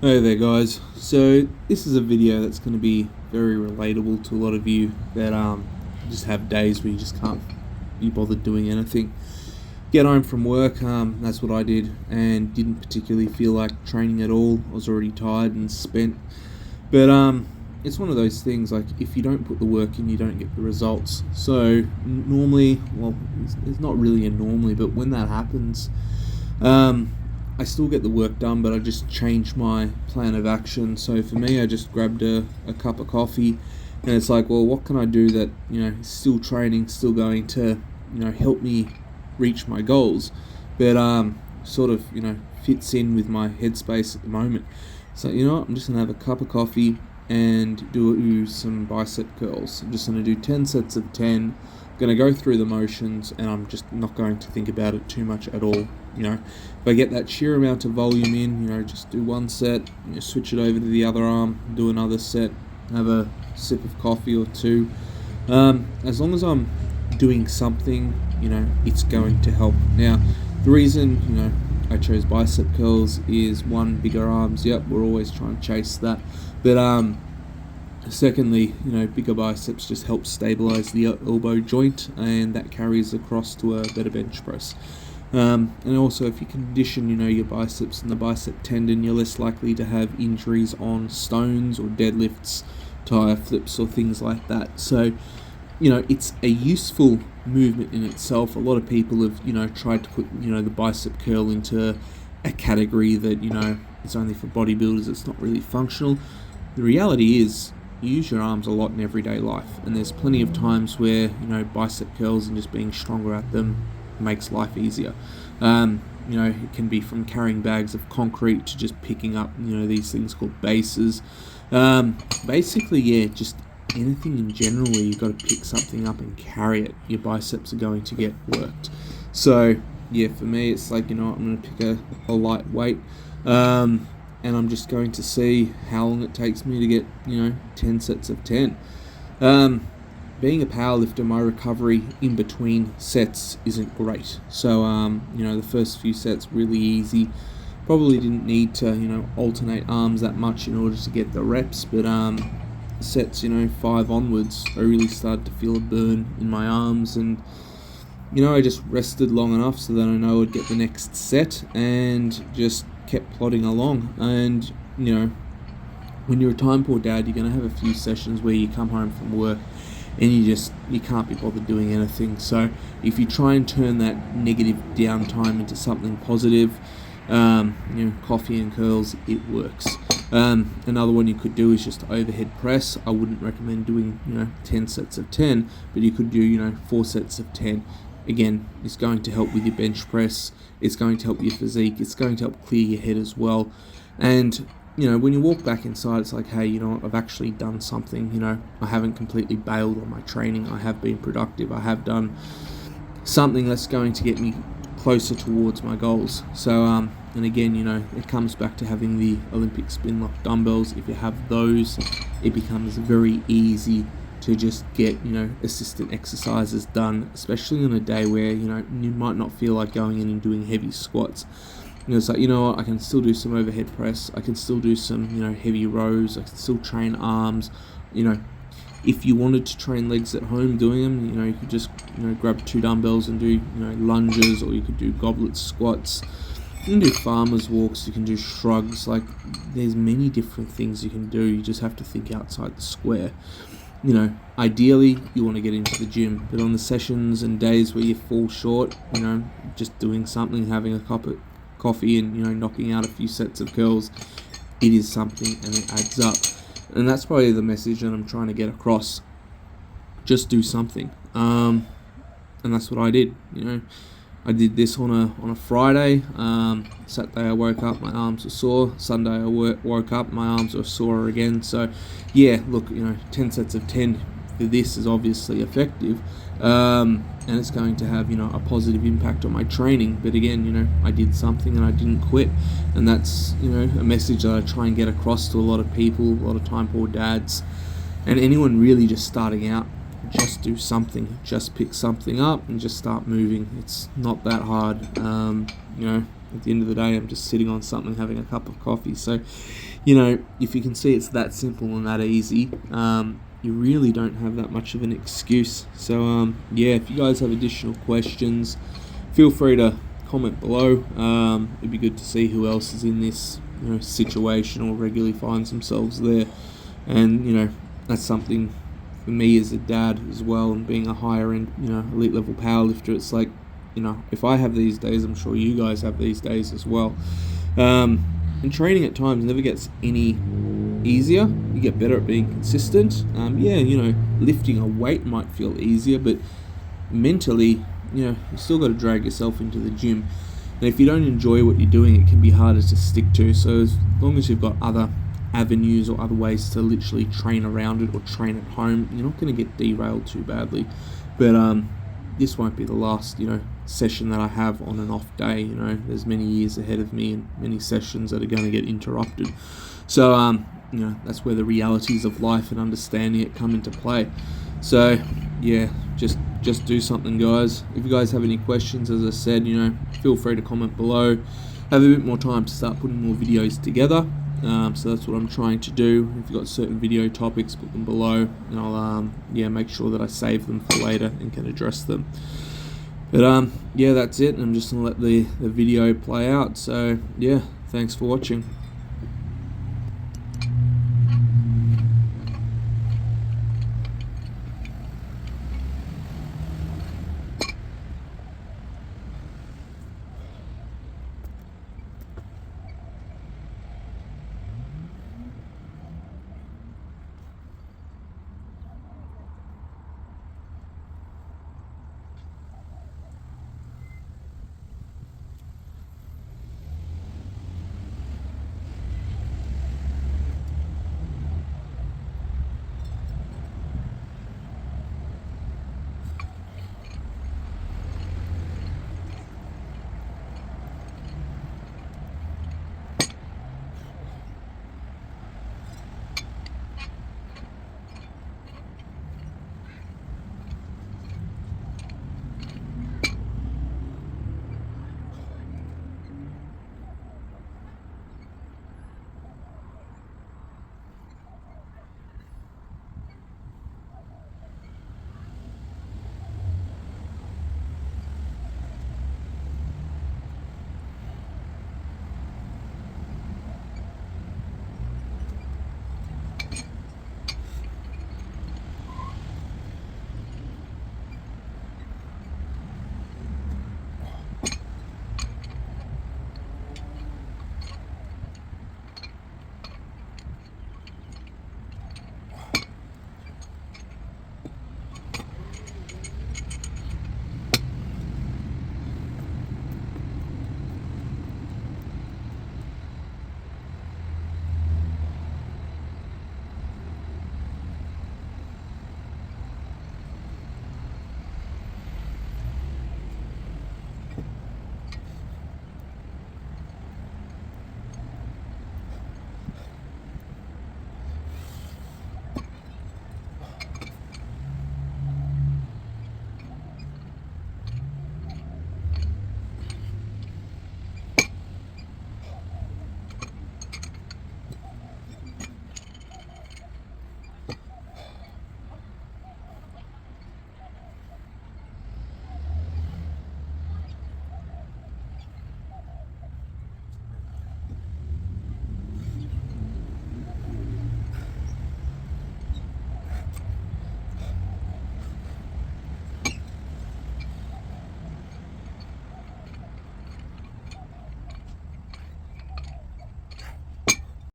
Hey there guys, so this is a video that's going to be very relatable to a lot of you that just have days where you just can't be bothered doing anything. Get home from work, that's what I did, and didn't particularly feel like training at all. I was already tired and spent, but it's one of those things, like if you don't put the work in you don't get the results. So normally, well, it's not really a normally, but when that happens, I still get the work done, but I just changed my plan of action. So for me, I just grabbed a cup of coffee, and it's like, well, what can I do that, is still training, still going to, help me reach my goals, but sort of, fits in with my headspace at the moment. So I'm just gonna have a cup of coffee and do some bicep curls. I'm just gonna do 10 sets of 10. Going to go through the motions, and I'm just not going to think about it too much at all. If I get that sheer amount of volume in, just do one set, switch it over to the other arm, do another set, have a sip of coffee or two. As long as I'm doing something, it's going to help. Now, the reason, I chose bicep curls is one, bigger arms. Yep, we're always trying to chase that. But secondly, bigger biceps just help stabilize the elbow joint, and that carries across to a better bench press. And also, if you condition, your biceps and the bicep tendon, you're less likely to have injuries on stones or deadlifts, tire flips, or things like that. So, it's a useful movement in itself. A lot of people have, tried to put, the bicep curl into a category that, it's only for bodybuilders. It's not really functional. The reality is, you use your arms a lot in everyday life, and there's plenty of times where bicep curls and just being stronger at them makes life easier. It can be from carrying bags of concrete to just picking up these things called bases. Basically, yeah, just anything in general where you've got to pick something up and carry it, your biceps are going to get worked. So yeah, for me it's like, I'm going to pick a light weight, and I'm just going to see how long it takes me to get 10 sets of 10. Being a powerlifter, my recovery in between sets isn't great. So the first few sets really easy. Probably didn't need to alternate arms that much in order to get the reps, but sets 5 onwards, I really started to feel a burn in my arms, and I just rested long enough so that I know I'd get the next set, and just kept plodding along. And when you're a time poor dad, you're going to have a few sessions where you come home from work and you can't be bothered doing anything. So if you try and turn that negative downtime into something positive, coffee and curls, it works. Another one you could do is just overhead press. I wouldn't recommend doing 10 sets of 10, but you could do 4 sets of 10. Again, it's going to help with your bench press, it's going to help your physique, it's going to help clear your head as well. And when you walk back inside, it's like, hey, I've actually done something. I haven't completely bailed on my training, I have been productive, I have done something that's going to get me closer towards my goals. So and again, it comes back to having the Olympic spin lock dumbbells. If you have those, it becomes very easy to just get assistant exercises done, especially on a day where you might not feel like going in and doing heavy squats. It's like, what, I can still do some overhead press, I can still do some heavy rows, I can still train arms. If you wanted to train legs at home doing them, you could just grab 2 dumbbells and do lunges, or you could do goblet squats. You can do farmer's walks, you can do shrugs. Like, there's many different things you can do. You just have to think outside the square. Ideally you want to get into the gym, but on the sessions and days where you fall short, just doing something, having a cup of coffee and knocking out a few sets of curls, it is something, and it adds up. And that's probably the message that I'm trying to get across. Just do something. And that's what I did. I did this on a Friday. Saturday I woke up, my arms were sore. Sunday I woke up, my arms were sore again. So yeah, look, 10 sets of 10 for this is obviously effective, and it's going to have a positive impact on my training. But again, I did something and I didn't quit, and that's a message that I try and get across to a lot of people, a lot of time poor dads, and anyone really just starting out. Just do something, just pick something up and just start moving. It's not that hard. at the end of the day, I'm just sitting on something, having a cup of coffee. So, you know, if you can see it's that simple and that easy, you really don't have that much of an excuse. So, yeah, if you guys have additional questions, feel free to comment below. It'd be good to see who else is in this, you know, situation or regularly finds themselves there. And, you know, that's something for me as a dad as well, and being a higher end, you know, elite level powerlifter. It's like, you know, if I have these days, I'm sure you guys have these days as well. And training at times never gets any easier. You get better at being consistent. Yeah, you know, lifting a weight might feel easier, but mentally, you know, you still got to drag yourself into the gym. And if you don't enjoy what you're doing, it can be harder to stick to. So as long as you've got other avenues or other ways to literally train around it or train at home, you're not going to get derailed too badly. But this won't be the last, you know, session that I have on an off day. You know, there's many years ahead of me and many sessions that are going to get interrupted. So you know, that's where the realities of life and understanding it come into play. So yeah, just do something, guys. If you guys have any questions, as I said, you know, feel free to comment below. Have a bit more time to start putting more videos together. So that's what I'm trying to do. If you've got certain video topics, put them below, and I'll yeah, make sure that I save them for later and can address them. But yeah, that's it. I'm just gonna let the video play out. So yeah, thanks for watching.